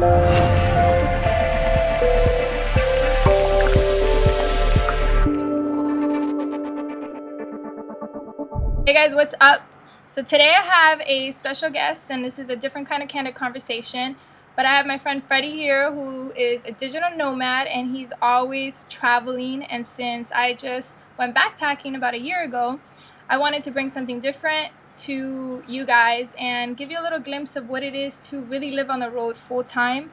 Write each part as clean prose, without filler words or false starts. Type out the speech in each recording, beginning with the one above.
Hey guys, what's up? So today I have a special guest, and this is a different kind of candid conversation. But I have my friend Freddy here, who is a digital nomad, and he's always traveling. And since I just went backpacking about a year ago, I wanted to bring something different to you guys and give you a little glimpse of what it is to really live on the road full time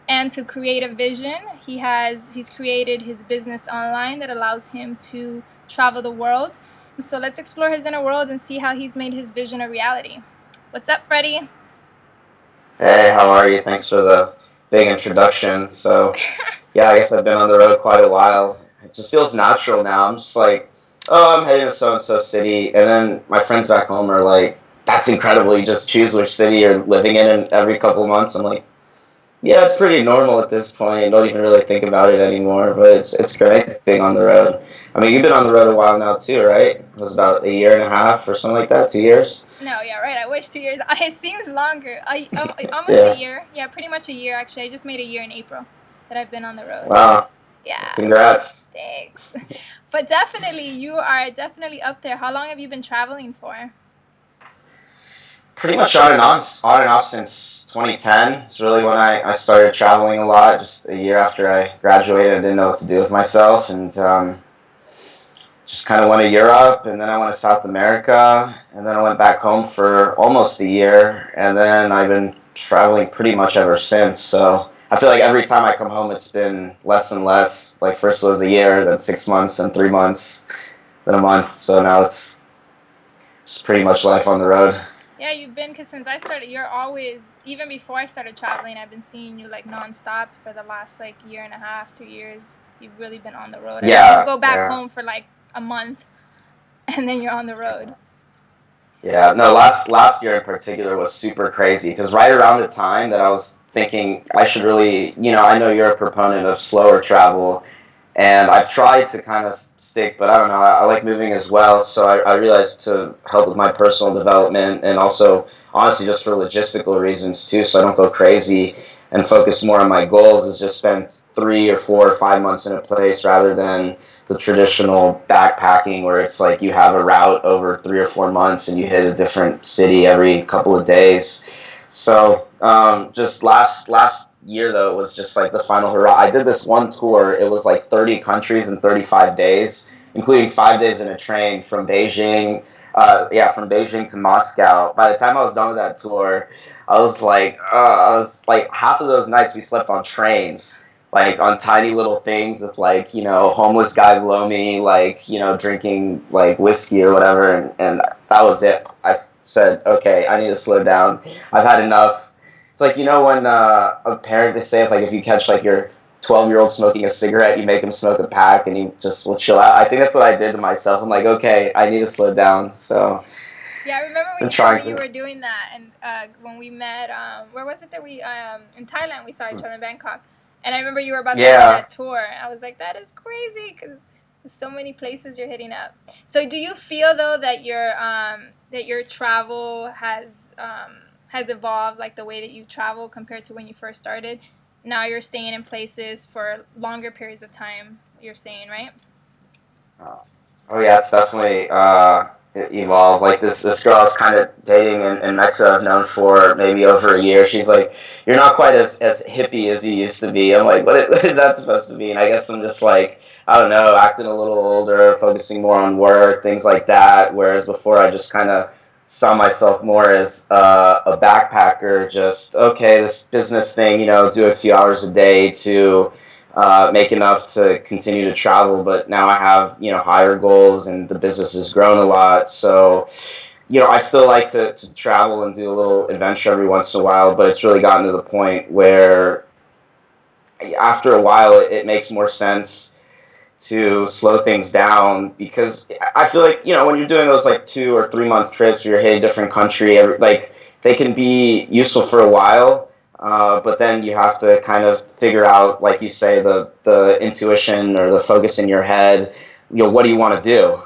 and to create a vision. He's created his business online that allows him to travel the world. So let's explore his inner world and see how he's made his vision a reality. What's up, Freddie? Hey, how are you? Thanks for the big introduction. So, yeah, I guess I've been on the road quite a while. It just feels natural now. I'm just like, oh, I'm heading to so and so city. And then my friends back home are like, that's incredible. You just choose which city you're living in every couple of months. I'm like, yeah, it's pretty normal at this point. Don't even really think about it anymore. But it's great being on the road. I mean, you've been on the road a while now too, right? It was about a year and a half or something like that, 2 years. No, yeah, right. I wish 2 years. It seems longer. Almost a Yeah. year. Yeah, pretty much a year actually. I just made a year in April that I've been on the road. Wow. Yeah, Congrats. thanks. But definitely, you are definitely up there. How long have you been traveling for? Pretty much on and off since 2010. It's really when I started traveling a lot. Just a year after I graduated, I didn't know what to do with myself, and just kind of went to Europe, and then I went to South America, and then I went back home for almost a year, and then I've been traveling pretty much ever since. So I feel like every time I come home, it's been less and less. Like first it was a year, then 6 months, then 3 months, then a month. So now it's just pretty much life on the road. Yeah, you've been, because since I started, you're always, even before I started traveling, I've been seeing you like nonstop for the last like year and a half, 2 years. You've really been on the road. And then you Yeah, go back yeah. home for like a month and then you're on the road. Yeah, no, last year in particular was super crazy because right around the time that I was thinking I should really, I know you're a proponent of slower travel, and I've tried to kind of stick, but I don't know, I like moving as well, so I realized to help with my personal development and also, honestly, just for logistical reasons too, so I don't go crazy and focus more on my goals, is just spend 3 or 4 or 5 months in a place rather than the traditional backpacking where it's like you have a route over 3 or 4 months and you hit a different city every couple of days. So just last year though it was just like the final hurrah. I did this one tour. It was like 30 countries in 35 days, including 5 days in a train from Beijing. Yeah, from Beijing to Moscow. By the time I was done with that tour, I was like half of those nights we slept on trains, like on tiny little things with like homeless guy below me, like drinking like whiskey or whatever, and that was it. Said, okay, I need to slow down. I've had enough. It's like when a parent, they say, if you catch like your 12-year-old smoking a cigarette, you make him smoke a pack and you just will chill out. I think that's what I did to myself. I'm like, okay, I need to slow down. So Yeah, I remember when been you told trying me you to. were doing that, and when we met, where was it that in Thailand, we saw each other in Bangkok, and I remember you were about to go on Yeah. that tour. I was like, that is crazy, because there's so many places you're hitting up. So, do you feel though that your travel has evolved, like the way that you travel compared to when you first started? Now you're staying in places for longer periods of time. You're saying, right? Uh, Oh yeah, it's definitely evolved. Like this girl I was kind of dating in Mexico, I've known for maybe over a year. She's like, "You're not quite as hippie as you used to be." I'm like, what is that supposed to mean? I guess I'm just like, I don't know, acting a little older, focusing more on work, things like that. Whereas before, I just kind of saw myself more as a backpacker. Just okay, this business thing, do a few hours a day to make enough to continue to travel. But now I have higher goals, and the business has grown a lot. So I still like to travel and do a little adventure every once in a while. But it's really gotten to the point where after a while, it makes more sense to slow things down because I feel like when you're doing those like 2 or 3 month trips where you're hitting a different country, like they can be useful for a while, but then you have to kind of figure out, like you say, the intuition or the focus in your head. What do you want to do?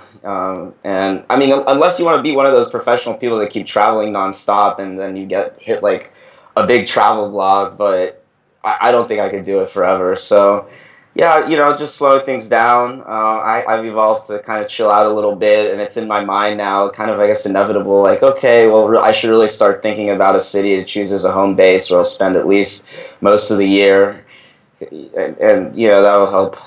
And I mean, unless you want to be one of those professional people that keep traveling nonstop, and then you get hit like a big travel vlog, but I don't think I could do it forever. So yeah, just slowing things down. I've evolved to kind of chill out a little bit, and it's in my mind now, kind of, I guess, inevitable. Like, okay, well, I should really start thinking about a city to choose as a home base where I'll spend at least most of the year, and that will help,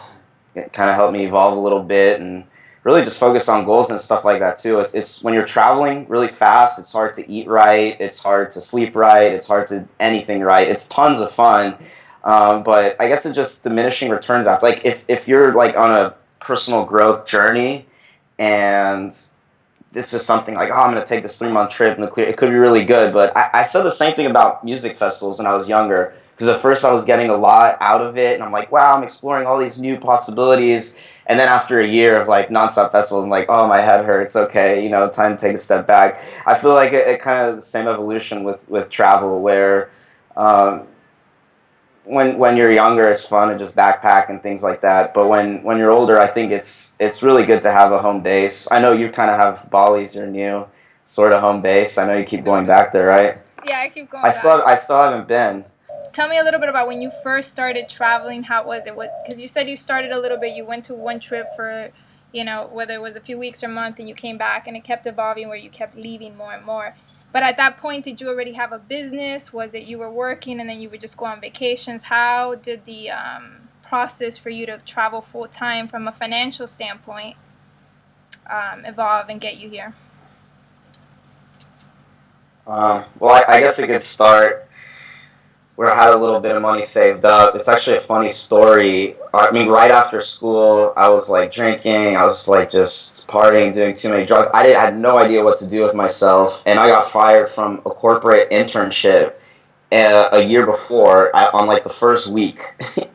kind of help me evolve a little bit, and really just focus on goals and stuff like that too. It's when you're traveling really fast, it's hard to eat right, it's hard to sleep right, it's hard to anything right. It's tons of fun, but I guess it's just diminishing returns after. Like if you're like on a personal growth journey, and this is something like, oh, I'm going to take this 3 month trip and it could be really good. But I said the same thing about music festivals when I was younger. Because at first I was getting a lot out of it, and I'm like, wow, I'm exploring all these new possibilities. And then after a year of like nonstop festivals, I'm like, oh, my head hurts. Okay, time to take a step back. I feel like it kind of the same evolution with travel, where um, when you're younger, it's fun to just backpack and things like that. But when you're older, I think it's really good to have a home base. I know you kind of have Bali's your new sort of home base. I know you keep going back there, right? Yeah, I keep going back. I still haven't been. Tell me a little bit about when you first started traveling. How was it? Because you said you started a little bit. You went to one trip for, whether it was a few weeks or a month, and you came back, and it kept evolving where you kept leaving more and more. But at that point, did you already have a business? Was it you were working and then you would just go on vacations? How did the process for you to travel full time from a financial standpoint evolve and get you here? Well, I guess it could start where I had a little bit of money saved up. It's actually a funny story. I mean, right after school, I was like drinking. I was like just partying, doing too many drugs. I had no idea what to do with myself, and I got fired from a corporate internship a year before, on like the first week,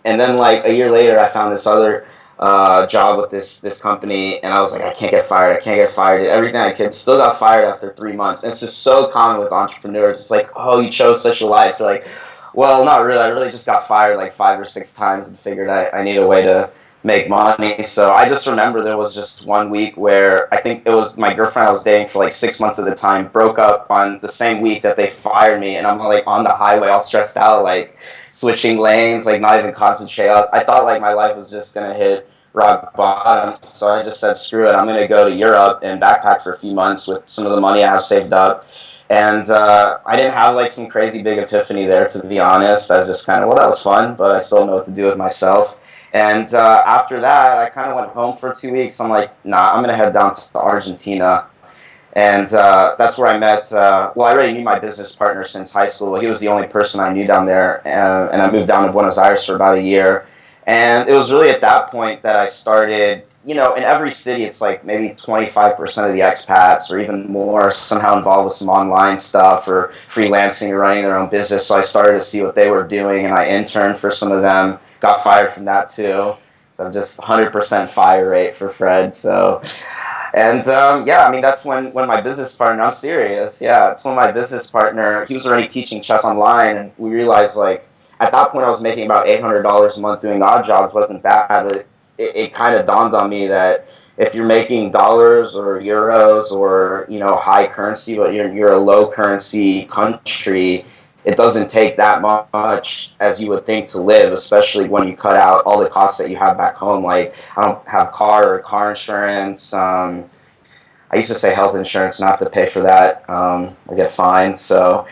and then like a year later, I found this other job with this company, and I was like, I can't get fired. I can't get fired. Did everything I could. Still got fired after 3 months. And it's just so common with entrepreneurs. It's like, oh, you chose such a life. You're like, well, not really. I really just got fired like 5 or 6 times and figured I need a way to make money. So I just remember there was just one week where I think it was my girlfriend I was dating for like 6 months at the time broke up on the same week that they fired me, and I'm like on the highway all stressed out, like switching lanes, like not even concentrating. I thought like my life was just gonna hit rock bottom. So I just said, screw it. I'm gonna go to Europe and backpack for a few months with some of the money I have saved up. And I didn't have like some crazy big epiphany there, to be honest. I was just kind of, well, that was fun, but I still know what to do with myself. And after that, I kind of went home for 2 weeks. I'm like, nah, I'm going to head down to Argentina. And that's where I met, well, I already knew my business partner since high school. He was the only person I knew down there. And I moved down to Buenos Aires for about a year. And it was really at that point that I started, in every city, it's like maybe 25% of the expats or even more somehow involved with some online stuff or freelancing or running their own business. So I started to see what they were doing, and I interned for some of them, got fired from that too. So I'm just 100% fire rate for Fred. So, and yeah, I mean, that's when my business partner, I'm serious, yeah, it's when my business partner, he was already teaching chess online, and we realized like, at that point I was making about $800 a month doing odd jobs. Wasn't bad, but it kind of dawned on me that if you're making dollars or euros or high currency, but you're a low currency country, it doesn't take that much as you would think to live, especially when you cut out all the costs that you have back home. Like, I don't have car insurance. I used to say health insurance, and I have to pay for that. I get fined. So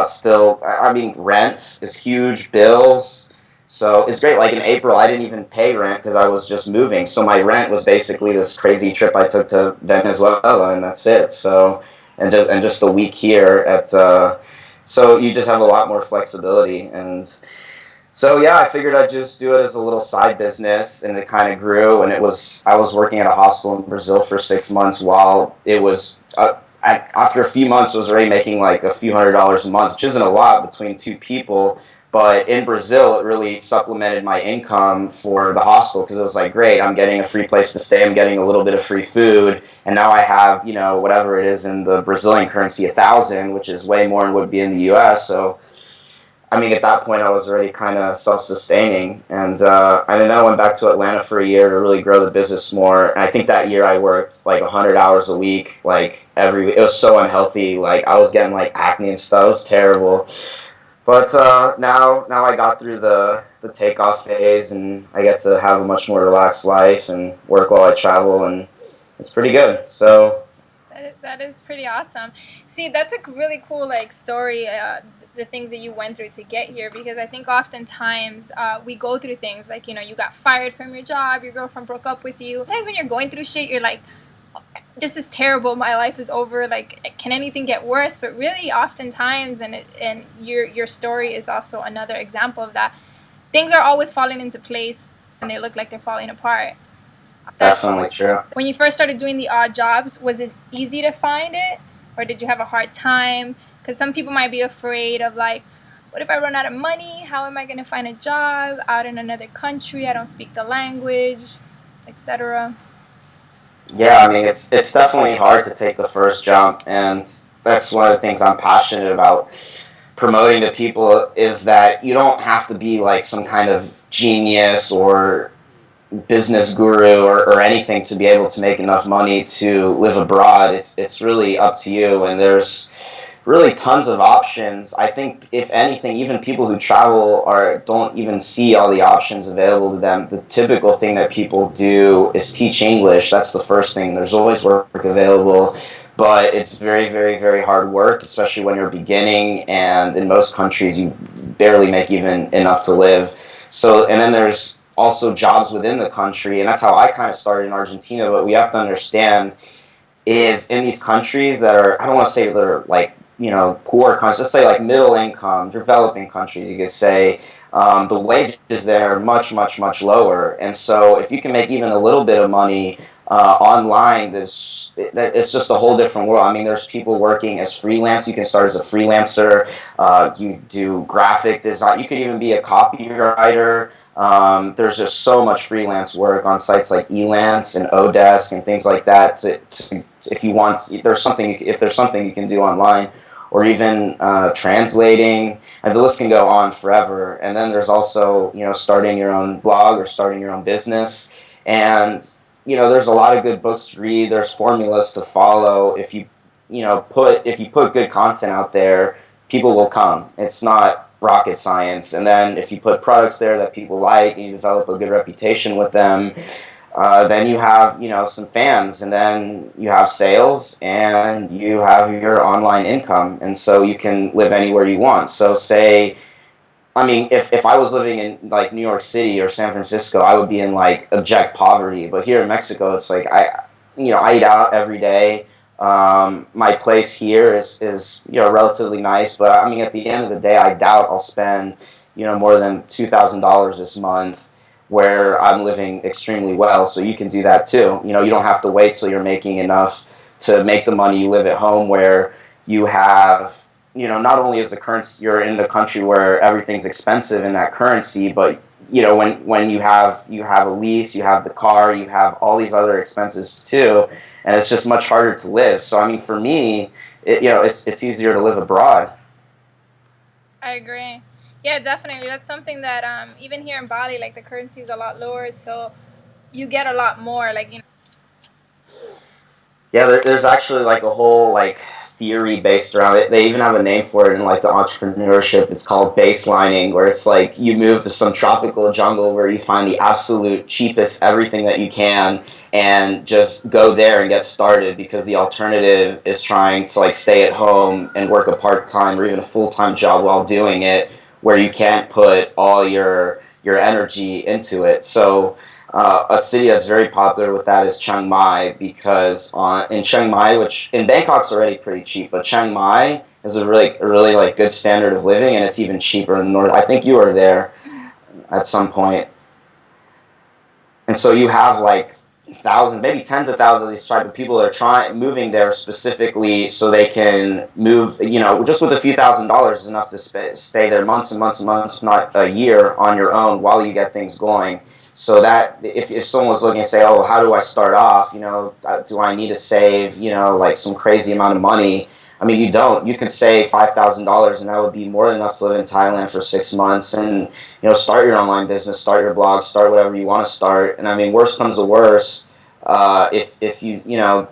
still, I mean, rent is huge, bills. So it's great. Like in April, I didn't even pay rent because I was just moving. So my rent was basically this crazy trip I took to Venezuela, and that's it. So and just a week here at. So you just have a lot more flexibility, and so yeah, I figured I'd just do it as a little side business, and it kind of grew. And I was working at a hostel in Brazil for 6 months while it was. After a few months, I was already making like a few $100s a month, which isn't a lot between two people. But in Brazil, it really supplemented my income for the hostel because it was like, great, I'm getting a free place to stay, I'm getting a little bit of free food, and now I have, whatever it is in the Brazilian currency, 1,000, which is way more than would be in the U.S. So I mean, at that point, I was already kind of self-sustaining, and then I went back to Atlanta for a year to really grow the business more. And I think that year I worked like 100 hours a week, like every week. It was so unhealthy. Like I was getting like acne and stuff. It was terrible. But now I got through the takeoff phase, and I get to have a much more relaxed life and work while I travel, and it's pretty good. So That is pretty awesome. See, that's a really cool like story. The things that you went through to get here, because I think oftentimes we go through things like, you got fired from your job, your girlfriend broke up with you. Sometimes when you're going through shit, you're like, this is terrible. My life is over. Like, can anything get worse? But really, oftentimes, and your story is also another example of that. Things are always falling into place, and they look like they're falling apart. definitely true. When you first started doing the odd jobs, was it easy to find it, or did you have a hard time? Because some people might be afraid of like, what if I run out of money? How am I going to find a job out in another country? I don't speak the language, etc. Yeah, I mean it's definitely hard to take the first jump, and that's one of the things I'm passionate about promoting to people is that you don't have to be like some kind of genius or business guru or anything to be able to make enough money to live abroad. It's really up to you, and there's really tons of options. I think if anything, even people who travel are don't even see all the options available to them. The typical thing that people do is teach English. That's the first thing. There's always work available, but it's very, very, very hard work, especially when you're beginning, and in most countries you barely make even enough to live. So, and then there's also jobs within the country, and that's how I kind of started in Argentina. But we have to understand is in these countries that are, I don't want to say they're like, poor countries, let's say like middle income, developing countries, you could say, the wages there are much, much, much lower. And so if you can make even a little bit of money online, it's just a whole different world. I mean, there's people working as freelance. You can start as a freelancer. You do graphic design. You could even be a copywriter. There's just so much freelance work on sites like Elance and Odesk and things like that. If you want, if there's something you can do online, or even translating, and the list can go on forever. And then there's also starting your own blog or starting your own business, and there's a lot of good books to read. There's formulas to follow. If you put good content out there, people will come. It's not rocket science. And then if you put products there that people like and you develop a good reputation with them, then you have some fans, and then you have sales, and you have your online income, and so you can live anywhere you want. So say, I mean, if I was living in like New York City or San Francisco, I would be in like abject poverty. But here in Mexico, it's like I eat out every day. My place here is relatively nice, but I mean, at the end of the day, I doubt I'll spend more than $2,000 this month where I'm living extremely well. So you can do that too. You don't have to wait till you're making enough to make the money. You live at home where you have not only is the currency, you're in the country where everything's expensive in that currency, but when you have a lease, you have the car, you have all these other expenses too, and it's just much harder to live. So I mean, for me, it's easier to live abroad. I agree. Yeah, definitely. That's something that even here in Bali, like the currency is a lot lower, so you get a lot more. Like. Yeah, there's actually like a whole like theory based around it. They even have a name for it in like the entrepreneurship. It's called baselining, where it's like you move to some tropical jungle where you find the absolute cheapest everything that you can and just go there and get started, because the alternative is trying to like stay at home and work a part-time or even a full-time job while doing it, where you can't put all your energy into it. So a city that's very popular with that is Chiang Mai, because in Chiang Mai, which in Bangkok's already pretty cheap, but Chiang Mai is a really like good standard of living, and it's even cheaper in the north. I think you were there at some point, and so you have like thousands, maybe tens of thousands of these type of people that are moving there specifically so they can move. Just with a few $1,000s is enough to stay there months and months and months, if not a year, on your own while you get things going. So that if someone was looking to say, oh, how do I start off? Do I need to save, like some crazy amount of money? I mean, you don't. You could save $5,000, and that would be more than enough to live in Thailand for 6 months, and start your online business, start your blog, start whatever you want to start. And I mean, worst comes to worst, if you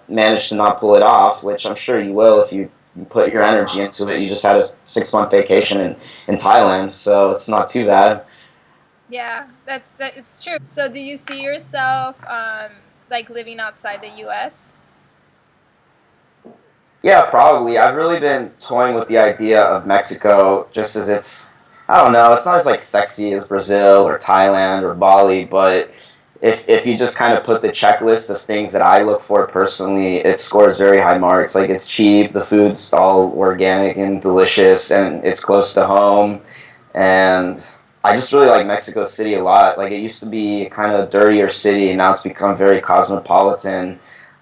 manage to not pull it off, which I'm sure you will if you you put your energy into it. You just had a 6 month vacation in Thailand, so it's not too bad. Yeah, it's true. So, do you see yourself like living outside the U.S.? Yeah, probably. I've really been toying with the idea of Mexico, just as it's, I don't know, it's not as like sexy as Brazil or Thailand or Bali, but if you just kind of put the checklist of things that I look for personally, it scores very high marks. Like it's cheap, the food's all organic and delicious, and it's close to home. And I just really like Mexico City a lot. Like it used to be a kind of dirtier city, and now it's become very cosmopolitan.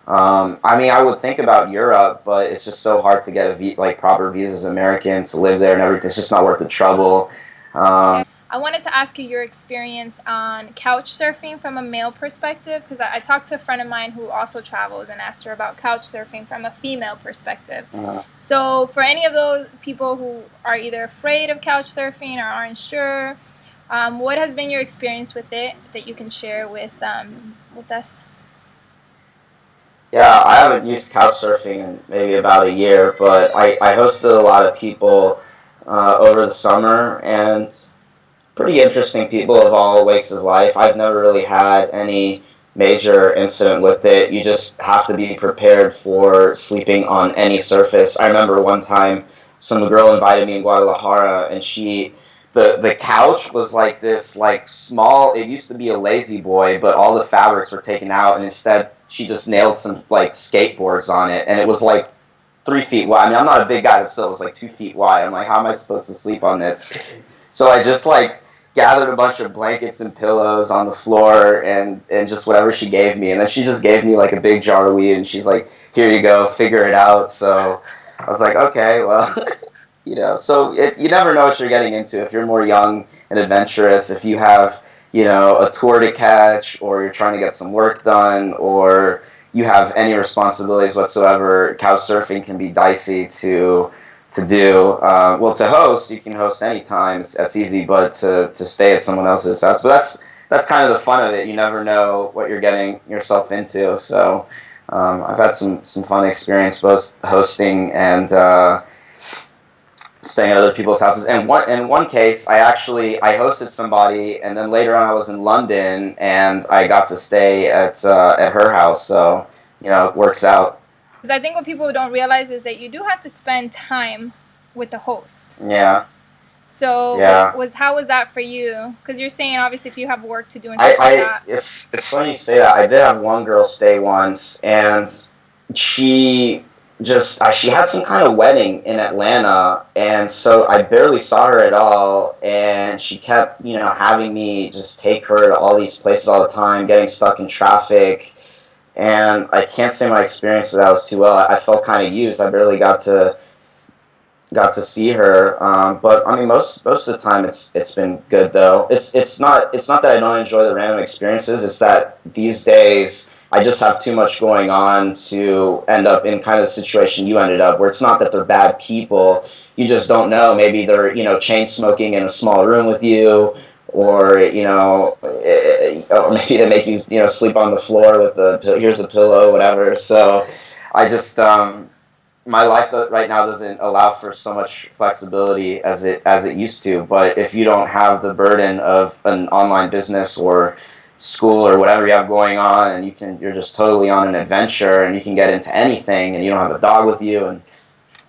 I mean, I would think about Europe, but it's just so hard to get like proper visas as American to live there and everything. It's just not worth the trouble. Yeah. Um, I wanted to ask you your experience on couch surfing from a male perspective because I talked to a friend of mine who also travels and asked her about couch surfing from a female perspective. uh, So, for any of those people who are either afraid of couch surfing or aren't sure, what has been your experience with it that you can share with us? yeah, I haven't used couch surfing in maybe about a year, but I hosted a lot of people over the summer, and pretty interesting people of all walks of life. I've never really had any major incident with it. You just have to be prepared for sleeping on any surface. I remember one time some girl invited me in Guadalajara, and the couch was like this like small. It used to be a lazy boy, but all the fabrics were taken out, and instead she just nailed some like skateboards on it, and it was like 3 feet wide. I mean, I'm not a big guy, but still, it was like 2 feet wide. I'm like, how am I supposed to sleep on this? So I just like gathered a bunch of blankets and pillows on the floor and just whatever she gave me. And then she just gave me like a big jar of weed and she's like, here you go, figure it out. So I was like, okay, well, you never know what you're getting into if you're more young and adventurous. If you have, a tour to catch or you're trying to get some work done or you have any responsibilities whatsoever, couch surfing can be dicey to do. Well, to host, you can host anytime. That's easy, but to stay at someone else's house. But that's kind of the fun of it. You never know what you're getting yourself into. So I've had some fun experience both hosting and staying at other people's houses. And in one case, I hosted somebody, and then later on I was in London and I got to stay at her house. So it works out. Because I think what people don't realize is that you do have to spend time with the host. Yeah, So, yeah. how was that for you? Because you're saying obviously if you have work to do and stuff like I that. it's funny you say that. I did have one girl stay once, and she she had some kind of wedding in Atlanta, and so I barely saw her at all, and she kept having me just take her to all these places all the time, getting stuck in traffic, and I can't say my experience with that was too well. I felt kind of used. I barely got to see her. But I mean, most of the time, it's been good though. It's not that I don't enjoy the random experiences. It's that these days I just have too much going on to end up in kind of the situation you ended up, where it's not that they're bad people. You just don't know. Maybe they're chain smoking in a small room with you. Or or maybe they make you sleep on the floor with here's a pillow, whatever. So I just my life right now doesn't allow for so much flexibility as it used to. But if you don't have the burden of an online business or school or whatever you have going on, and you're just totally on an adventure, and you can get into anything, and you don't have a dog with you, and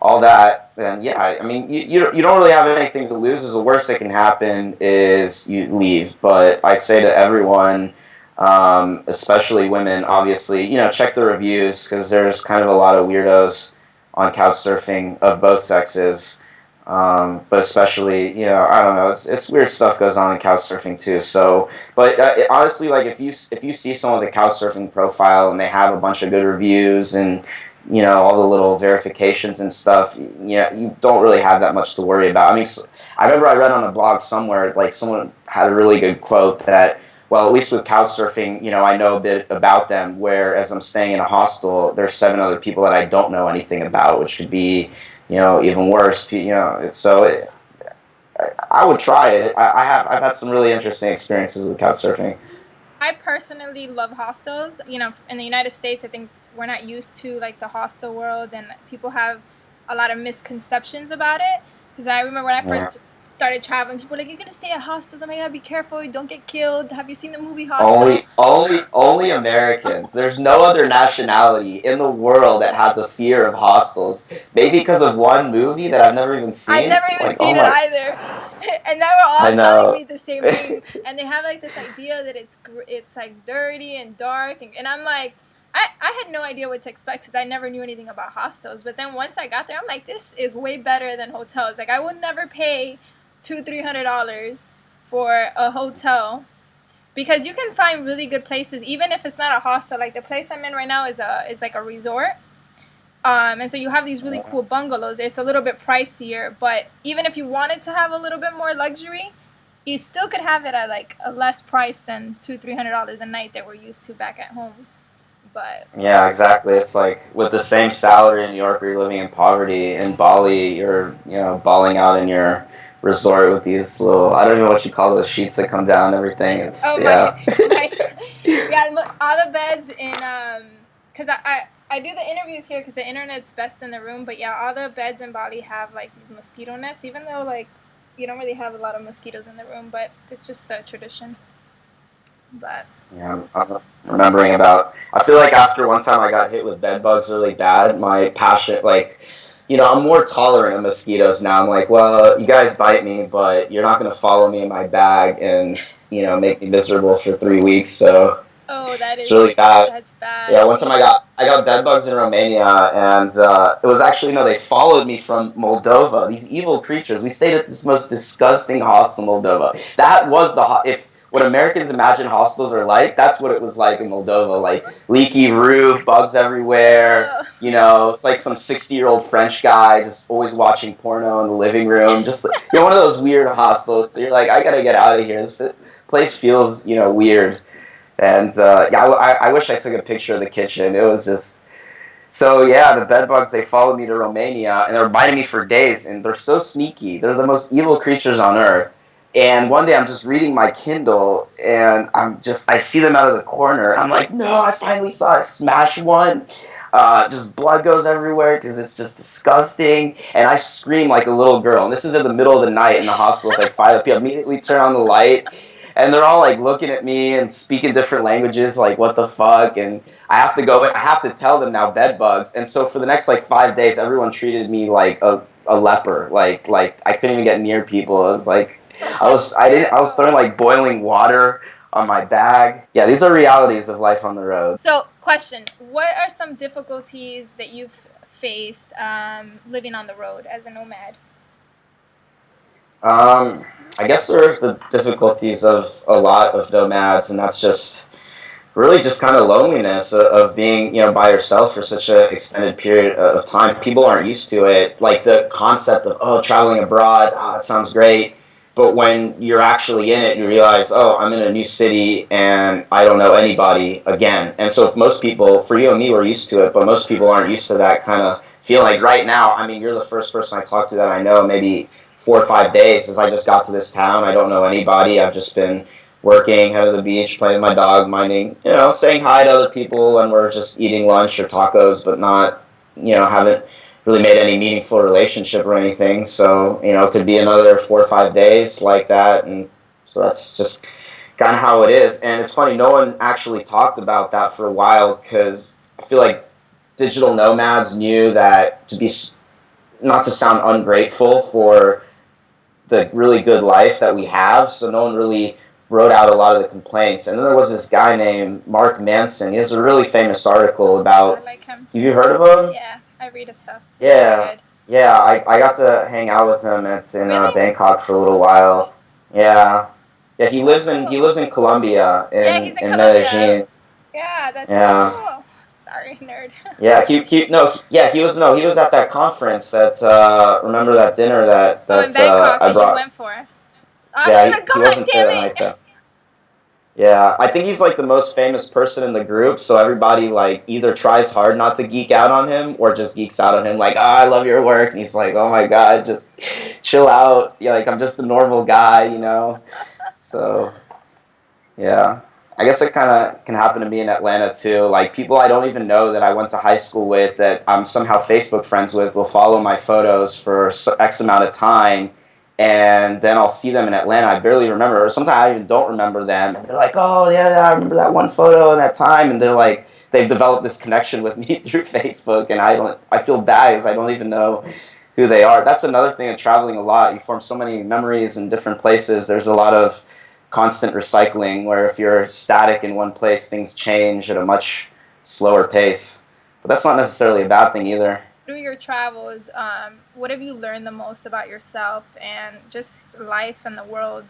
all that, then yeah, I mean, you don't really have anything to lose. Is the worst that can happen is you leave. But I say to everyone, especially women, obviously, check the reviews because there's kind of a lot of weirdos on couch surfing of both sexes. But especially, I don't know, it's weird stuff goes on in couch surfing too. So, but honestly, like if you see someone with a couch surfing profile and they have a bunch of good reviews and all the little verifications and stuff, you don't really have that much to worry about. I mean, I remember I read on a blog somewhere like someone had a really good quote that, well, at least with couch surfing, I know a bit about them. Whereas I'm staying in a hostel, there's 7 other people that I don't know anything about, which could be, even worse. I would try it. I've had some really interesting experiences with couch surfing. I personally love hostels. In the United States, I think we're not used to like the hostel world, and people have a lot of misconceptions about it. Because I remember when I Yeah. first started traveling, people were like, "You're gonna stay at hostels. Oh my god, be careful! You don't get killed. Have you seen the movie Hostel?" Only Americans. There's no other nationality in the world that has a fear of hostels. Maybe because of one movie that I've never even I've seen. never So even like, oh seen it my, either. And they were all I telling know. me the same thing. And they have like this idea that it's like dirty and dark. And I'm like, I had no idea what to expect because I never knew anything about hostels. But then once I got there, I'm like, this is way better than hotels. Like I would never pay $200-300 for a hotel because you can find really good places even if it's not a hostel. Like the place I'm in right now is like a resort, and so you have these really cool bungalows. It's a little bit pricier, but even if you wanted to have a little bit more luxury, you still could have it at like a less price than $200-300 a night that we're used to back at home. But Yeah, exactly. It's like with the same salary in New York, you're living in poverty. In Bali, you're balling out in your resort with these little, I don't even know what you call those sheets that come down and everything. It's oh my, yeah. my, yeah, all the beds in cause I do the interviews here because the internet's best in the room. But yeah, all the beds in Bali have like these mosquito nets, even though like you don't really have a lot of mosquitoes in the room, but it's just a tradition. But Yeah, I'm remembering about. I feel like after one time I got hit with bed bugs really bad, my passion, like, I'm more tolerant of mosquitoes now. I'm like, well, you guys bite me, but you're not going to follow me in my bag and, make me miserable for 3 weeks. So oh, it's really bad. that's bad. Yeah, one time I got bed bugs in Romania, and it was actually no, they followed me from Moldova. These evil creatures. We stayed at this most disgusting hostel in Moldova. That was if what Americans imagine hostels are like, that's what it was like in Moldova. Like leaky roof, bugs everywhere. Oh. It's like some 60-year-old French guy just always watching porno in the living room. Just one of those weird hostels. So you're like, I gotta get out of here. This place feels weird. And yeah, I wish I took a picture of the kitchen. It was just so yeah. The bed bugs, they followed me to Romania and they're biting me for days. And they're so sneaky. They're the most evil creatures on earth. And one day I'm just reading my Kindle and I see them out of the corner. I'm like, no! I finally saw it. Smash one. Just blood goes everywhere because it's just disgusting. And I scream like a little girl. And this is in the middle of the night in the hospital with like 5 people. Immediately turn on the light and they're all like looking at me and speaking different languages, like what the fuck. And I have to go, I have to tell them now bed bugs. And so for the next like 5 days, everyone treated me like a leper. Like I couldn't even get near people. I was like, I was throwing like boiling water on my bag. Yeah, these are realities of life on the road. So, question: what are some difficulties that you've faced living on the road as a nomad? I guess there are the difficulties of a lot of nomads, and that's just really just kind of loneliness of being by yourself for such an extended period of time. People aren't used to it. Like the concept of traveling abroad, it sounds great, but when you're actually in it, you realize, oh, I'm in a new city and I don't know anybody again. And so if most people, for you and me, we're used to it, but most people aren't used to that kind of feeling. Like right now, I mean, you're the first person I talked to that I know maybe 4 or 5 days since I just got to this town. I don't know anybody. I've just been working, head of the beach, playing with my dog, minding, saying hi to other people when we're just eating lunch or tacos, but not, haven't really made any meaningful relationship or anything. So, it could be another 4 or 5 days like that. And so that's just kind of how it is. And it's funny, no one actually talked about that for a while because I feel like digital nomads knew that not to sound ungrateful for the really good life that we have, so no one really wrote out a lot of the complaints. And then there was this guy named Mark Manson. He has a really famous article I about. like him. Have you heard of him? Yeah, I read his stuff. It's really Yeah, good. yeah. I got to hang out with him. It's in Really? Bangkok for a little while. Yeah, yeah. That's He so lives in cool. Colombia Yeah, he's in in Colombia. Medellin. Yeah, that's so Yeah. cool. Sorry, nerd. Yeah, he no he, yeah he was no he was at that conference that remember that dinner Oh, in that Bangkok I that you brought. went for. Oh, I Yeah, should have he gone. wasn't there Damn that night it. though. Yeah, I think he's like the most famous person in the group, so everybody like either tries hard not to geek out on him or just geeks out on him like, I love your work. And he's like, oh my God, just chill out. Yeah, like I'm just a normal guy. So, yeah. I guess it kind of can happen to me in Atlanta too. Like people I don't even know that I went to high school with that I'm somehow Facebook friends with will follow my photos for X amount of time, and then I'll see them in Atlanta. I barely remember, or sometimes I even don't remember them, and they're like, "Oh yeah, I remember that one photo and that time," and they're like, they've developed this connection with me through Facebook, and I don't. I feel bad because I don't even know who they are. That's another thing of traveling a lot. You form so many memories in different places. There's a lot of constant recycling where if you're static in one place, things change at a much slower pace. But that's not necessarily a bad thing either. Through your travels, what have you learned the most about yourself and just life and the world?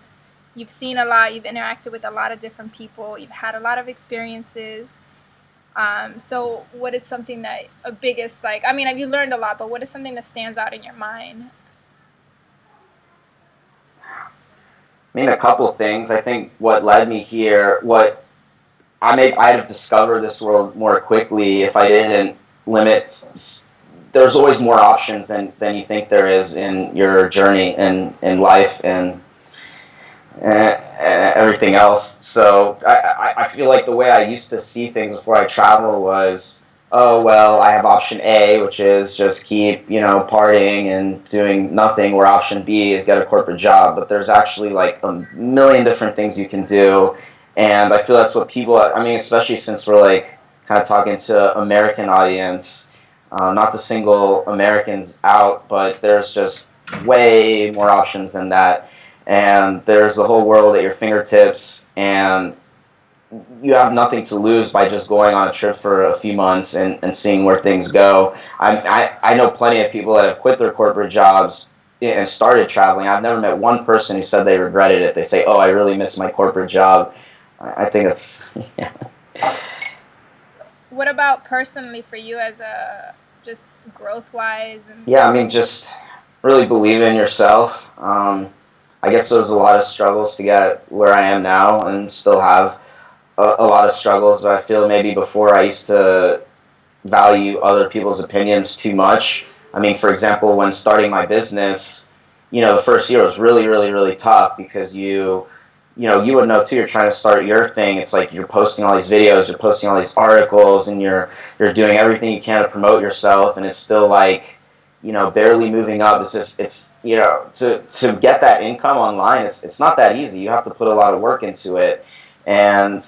You've seen a lot, you've interacted with a lot of different people, you've had a lot of experiences. So what is something that a biggest, like, I mean, you learned a lot, but what is something that stands out in your mind? I mean, a couple things. I think what led me here, what I'd have discovered this world more quickly if I didn't limit. There's always more options than you think there is in your journey in life and everything else. So I feel like the way I used to see things before I travel was, oh well, I have option A, which is just keep partying and doing nothing, or option B is get a corporate job. But there's actually like a million different things you can do, and I feel that's what people. I mean, especially since we're like kind of talking to American audience, not to single Americans out, but there's just way more options than that, and there's the whole world at your fingertips, and you have nothing to lose by just going on a trip for a few months and seeing where things go. I know plenty of people that have quit their corporate jobs and started traveling. I've never met one person who said they regretted it. They say, "Oh, I really miss my corporate job." I think it's yeah. What about personally for you as a just growth wise and Yeah, I mean, just really believe in yourself. I guess there's a lot of struggles to get where I am now, and still have a lot of struggles. But I feel maybe before I used to value other people's opinions too much. I mean, for example, when starting my business, the first year was really, really, really tough because you would know too. You're trying to start your thing. It's like you're posting all these videos, you're posting all these articles, and you're doing everything you can to promote yourself, and it's still like, barely moving up. It's just to get that income online. It's not that easy. You have to put a lot of work into it, and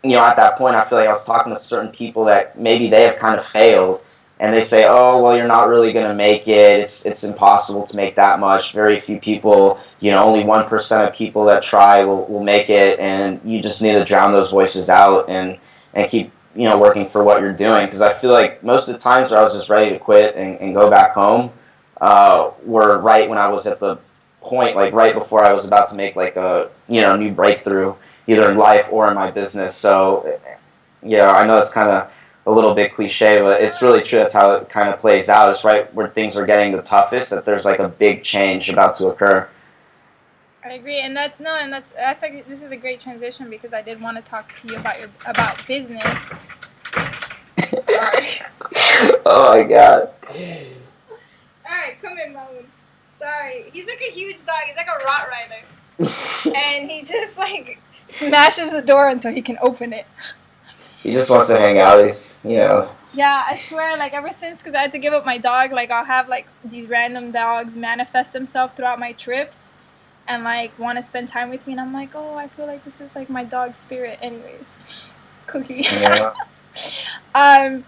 at that point, I feel like I was talking to certain people that maybe they have kind of failed, and they say, "Oh, well, you're not really going to make it. It's impossible to make that much. Very few people, only 1% of people that try will make it, and you just need to drown those voices out and keep working for what you're doing." Because I feel like most of the times where I was just ready to quit and go back home were right when I was at the point, like right before I was about to make like a new breakthrough, either in life or in my business. So, I know it's kind of a little bit cliche, but it's really true. That's how it kind of plays out. It's right where things are getting the toughest that there's like a big change about to occur. I agree, and that's like this is a great transition because I did want to talk to you about business. Sorry. Oh my god. All right, come in, Moon. Sorry, he's like a huge dog. He's like a Rottweiler, and he just like smashes the door until he can open it. He just wants to hang out. He's Yeah, I swear, like ever since, because I had to give up my dog, like I'll have like these random dogs manifest themselves throughout my trips, and like want to spend time with me, and I'm like, oh, I feel like this is like my dog's spirit. Anyways, Cookie. Yeah. um,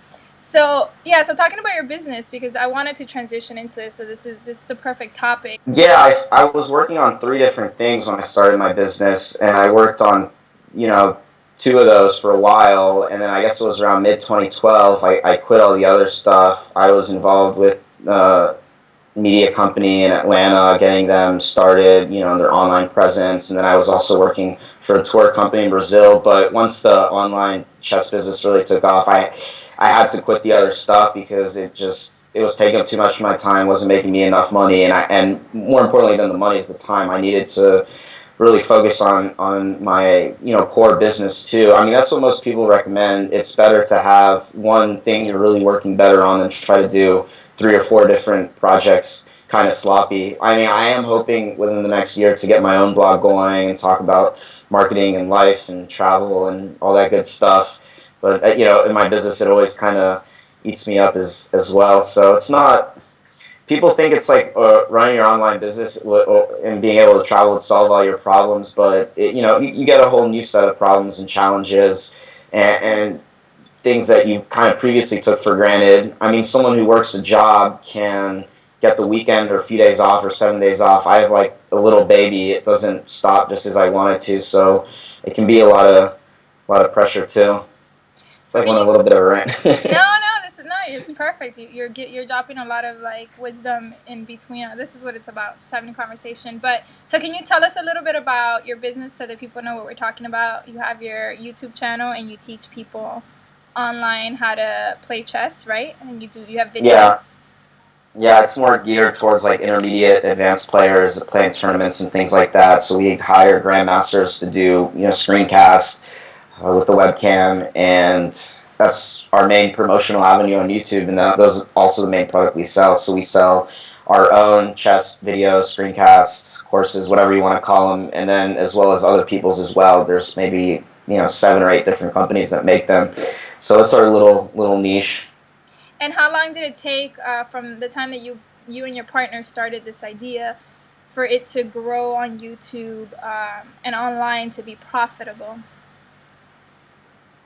so yeah, so talking about your business because I wanted to transition into this, so this is a perfect topic. Yeah, I was working on three different things when I started my business, and I worked on, two of those for a while, and then I guess it was around mid 2012, I quit all the other stuff. I was involved with media company in Atlanta, getting them started, their online presence, and then I was also working for a tour company in Brazil. But once the online chess business really took off, I had to quit the other stuff because it was taking up too much of my time, wasn't making me enough money, and more importantly than the money is the time. I needed to really focus on my core business too. I mean, that's what most people recommend. It's better to have one thing you're really working better on than to try to do three or four different projects kind of sloppy. I mean, I am hoping within the next year to get my own blog going and talk about marketing and life and travel and all that good stuff. But in my business, it always kind of eats me up as well. So it's not. People think it's like running your online business and being able to travel would solve all your problems, but you get a whole new set of problems and challenges, and things that you kind of previously took for granted. I mean, someone who works a job can get the weekend or a few days off or 7 days off. I have like a little baby; it doesn't stop just as I want it to, so it can be a lot of pressure too. It's So like can went a you? little bit of a rant. No, this is no. It's perfect. You're dropping a lot of like wisdom in between. This is what it's about, just having a conversation. But so, can you tell us a little bit about your business so that people know what we're talking about? You have your YouTube channel and you teach people online how to play chess, right? And you have Yeah. videos. Yeah, it's more geared towards like intermediate, advanced players playing tournaments and things like that. So we hire grandmasters to do screencasts with the webcam, and that's our main promotional avenue on YouTube. And those are also the main product we sell. So we sell our own chess videos, screencasts, courses, whatever you want to call them, and then as well as other people's as well. There's maybe 7 or 8 different companies that make them. So it's our little niche. And how long did it take from the time that you and your partner started this idea for it to grow on YouTube and online to be profitable?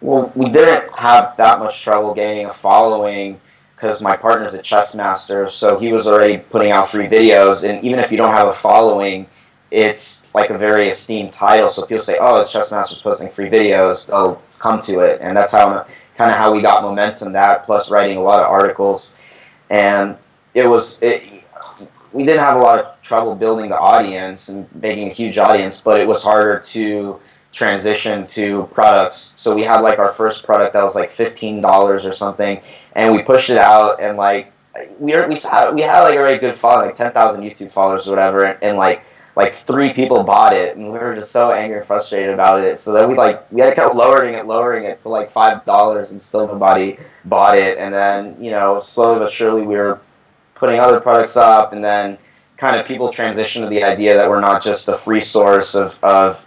Well, we didn't have that much trouble gaining a following because my partner's a chess master, so he was already putting out free videos. And even if you don't have a following, it's like a very esteemed title. So people say, "Oh, this chess master's posting free videos." They'll come to it, and that's how we got momentum. That plus writing a lot of articles, and it was it. We didn't have a lot of trouble building the audience and making a huge audience, but it was harder to transition to products. So we had like our first product that was like $15 or something, and we pushed it out, and like we had like a very good following, like 10,000 YouTube followers or whatever, and like 3 people bought it, and we were just so angry and frustrated about it. So then we kept lowering it to like $5, and still nobody bought it. And then slowly but surely we were putting other products up, and then kind of people transition to the idea that we're not just a free source of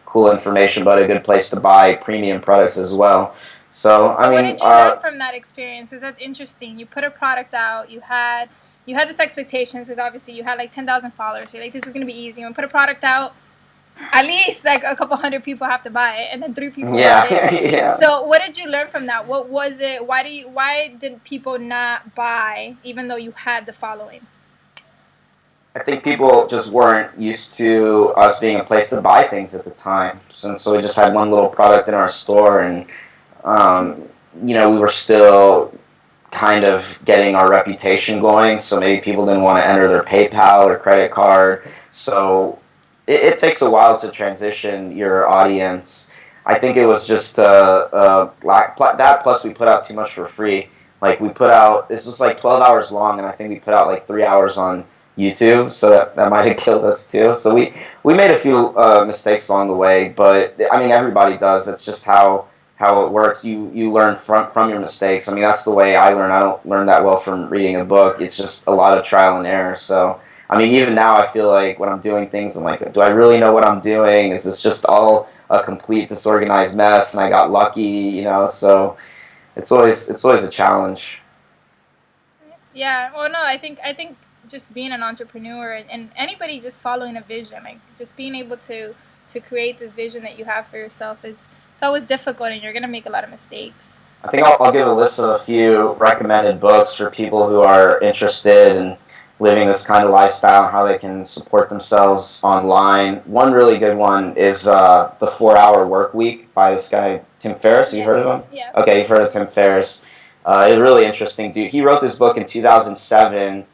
cool information, but a good place to buy premium products as well. So So I what mean, did you learn from that experience? Because that's interesting. You put a product out. You had this expectations because obviously you had like 10,000 followers. You're like, this is gonna be easy. When you put a product out, at least like a couple hundred people have to buy it, and then 3 people bought yeah, it. yeah. So what did you learn from that? What was it? Why did people not buy even though you had the following? I think people just weren't used to us being a place to buy things at the time, and so we just had one little product in our store, and um, we were still kind of getting our reputation going, so maybe people didn't want to enter their PayPal or credit card. So it takes a while to transition your audience. I think it was just that plus we put out too much for free. Like we put out, this was like 12 hours long, and I think we put out like 3 hours on YouTube, so that might have killed us too. So we made a few mistakes along the way, but I mean everybody does. It's just how it works. You learn from your mistakes. I mean, that's the way I learn. I don't learn that well from reading a book. It's just a lot of trial and error. So I mean, even now I feel like when I'm doing things, I'm like, do I really know what I'm doing? Is this just all a complete disorganized mess and I got lucky? So it's always a challenge. Yeah. Well, no, I think just being an entrepreneur and anybody just following a vision, like just being able to create this vision that you have for yourself is it's always difficult, and you're gonna make a lot of mistakes. I think I'll give a list of a few recommended books for people who are interested in living this kind of lifestyle and how they can support themselves online. One really good one is The 4 Hour Work Week by this guy, Tim Ferriss. Have you heard Yes. of him? Yeah. Okay, you've heard of Tim Ferriss. It's really interesting, dude. He wrote this book in 2007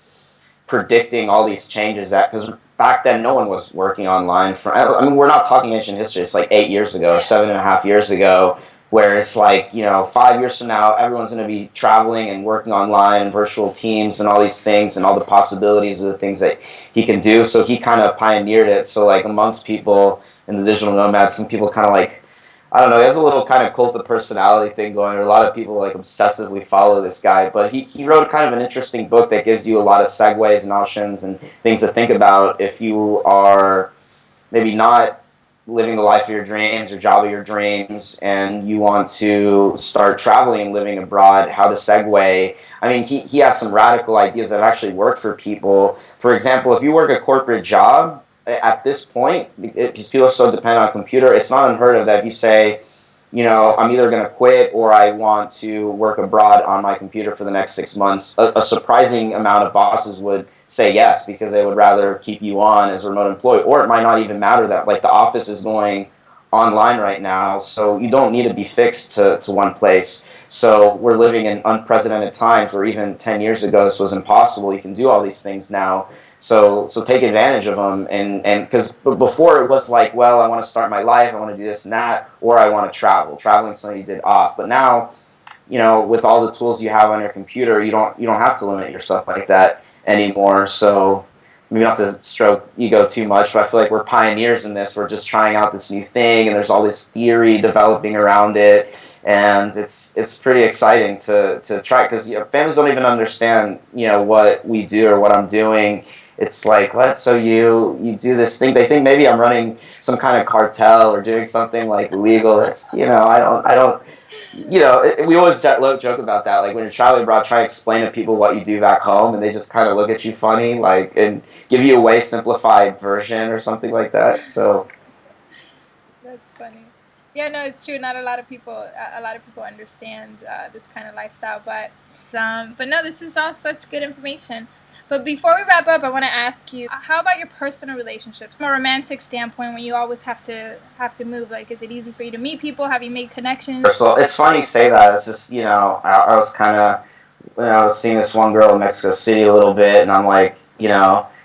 predicting all these changes because back then no one was working online. I mean, we're not talking ancient history. It's like 8 years ago or Yeah. 7.5 years ago, where it's like 5 years from now, everyone's going to be traveling and working online and virtual teams and all these things and all the possibilities of the things that he can do. So he kind of pioneered it. So like amongst people in the digital nomads, some people kind of like I don't know. He has a little kind of cult of personality thing going. A lot of people like obsessively follow this guy, but he wrote kind of an interesting book that gives you a lot of segues and options and things to think about if you are maybe not living the life of your dreams or job of your dreams and you want to start traveling and living abroad, how to segue. I mean, he has some radical ideas that actually work for people. For example, if you work a corporate job at this point, because people are so dependent on computer, it's not unheard of that if you say, I'm either going to quit or I want to work abroad on my computer for the next 6 months. A surprising amount of bosses would say yes because they would rather keep you on as a remote employee, or it might not even matter that like the office is going online right now, so you don't need to be fixed to one place. So we're living in unprecedented times where even 10 years ago this was impossible. You can do all these things now. So take advantage of them, and because before it was like, well, I want to start my life, I want to do this and that, or I want to travel. Traveling something you did off, but now, with all the tools you have on your computer, you don't have to limit yourself like that anymore. So maybe not to stroke ego too much, but I feel like we're pioneers in this. We're just trying out this new thing, and there's all this theory developing around it, and it's pretty exciting to try because families don't even understand what we do or what I'm doing. It's like, what? So you do this thing? They think maybe I'm running some kind of cartel or doing something like illegal. It's I don't. We always joke about that. Like when you're traveling abroad, try to explain to people what you do back home, and they just kind of look at you funny, like, and give you a way simplified version or something like that. So That's funny. Yeah, no, it's true. Not a lot of people understand this kind of lifestyle, but no, this is all such good information. But before we wrap up, I want to ask you, how about your personal relationships? From a romantic standpoint, when you always have to move, like, is it easy for you to meet people? Have you made connections? so it's funny you say that. It's just I was kind of when I was seeing this one girl in Mexico City a little bit, and I'm like,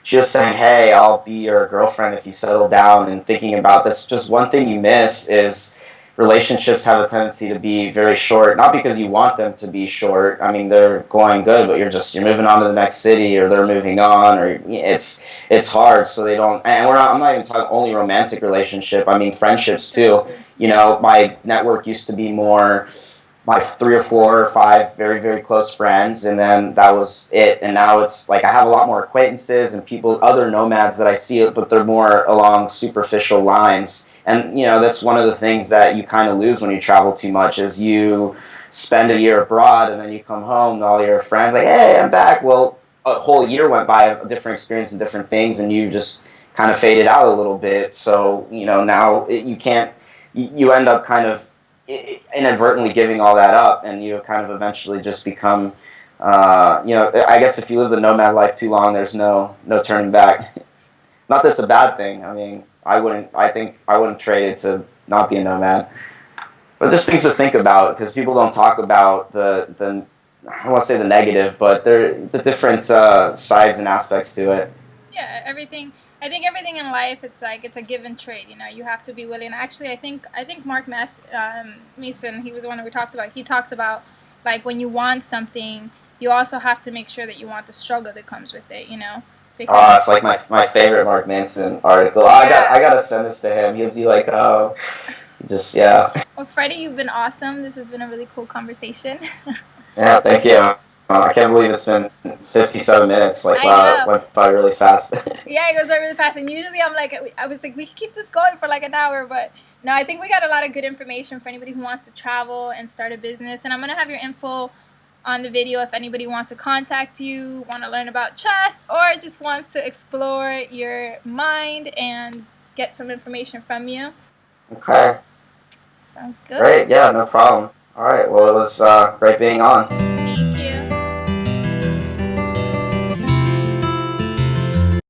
she was saying, "Hey, I'll be your girlfriend if you settle down." And thinking about this, just one thing you miss is relationships have a tendency to be very short. Not because you want them to be short. I mean, they're going good, but you're moving on to the next city, or they're moving on, or it's hard. So they don't. And I'm not even talking only romantic relationship. I mean, friendships too. My network used to be more my 3 or 4 or 5 very, very close friends, and then that was it. And now it's like I have a lot more acquaintances and people, other nomads that I see, but they're more along superficial lines. And that's one of the things that you kind of lose when you travel too much is you spend a year abroad and then you come home and all your friends like, hey, I'm back. Well, a whole year went by of different experience and different things, and you just kind of faded out a little bit. So now you can't. You end up kind of inadvertently giving all that up, and you kind of eventually just become, I guess if you live the nomad life too long, there's no turning back. Not that it's a bad thing. I mean, I think I wouldn't trade it to not be a nomad. But just things to think about because people don't talk about the I don't want to say the negative, but the different sides and aspects to it. Yeah, everything. I think everything in life, it's like it's a give and trade. You have to be willing. Actually, I think Mason, he was the one that we talked about. He talks about like when you want something, you also have to make sure that you want the struggle that comes with it. Oh, Because it's like my favorite Mark Manson article. I gotta send this to him. He'll be like, oh, just yeah. well, Freddie, you've been awesome. This has been a really cool conversation. Yeah, thank you. I can't believe it's been 57 minutes. Like, I wow, it know. went by really fast. Yeah, it goes by really fast. And usually I was like, we could keep this going for like an hour, but no, I think we got a lot of good information for anybody who wants to travel and start a business. And I'm gonna have your info on the video if anybody wants to contact you, want to learn about chess, or just wants to explore your mind and get some information from you. Okay, Sounds good. great. Yeah, no problem. All right. Well, it was great being on.